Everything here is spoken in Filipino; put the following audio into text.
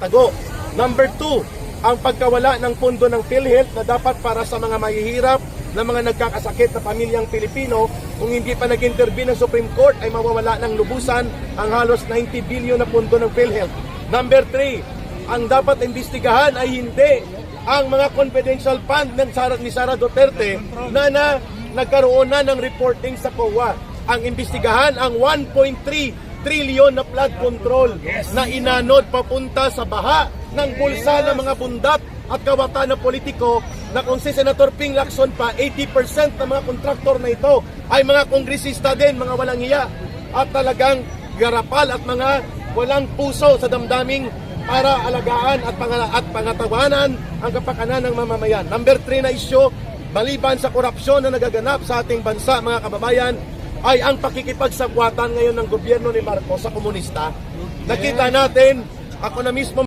itago. Number 2, ang pagkawala ng pondo ng PhilHealth na dapat para sa mga mahihirap na mga nagkakasakit na pamilyang Pilipino. Kung hindi pa nag-intervene ng Supreme Court ay mawawala ng lubusan ang halos 90 billion na pondo ng PhilHealth. Number 3, ang dapat imbestigahan ay hindi ang mga confidential fund ni Sara Duterte na nagkaroon na ng reporting sa COA. Ang imbestigahan ang 1.3 trillion na flood control na inanod papunta sa baha ng bulsa ng mga bundat at kawatan na politiko, na kung si Senator Ping Lacson pa, 80% ng mga kontraktor na ito ay mga kongresista din, mga walang hiya at talagang garapal at mga walang puso sa damdaming para alagaan at pangatawanan ang kapakanan ng mamamayan. Number 3 na isyu, maliban sa korupsyon na nagaganap sa ating bansa, mga kababayan, ay ang pakikipagsagwatan ngayon ng gobyerno ni Marcos sa komunista. Nakita natin, ako na mismo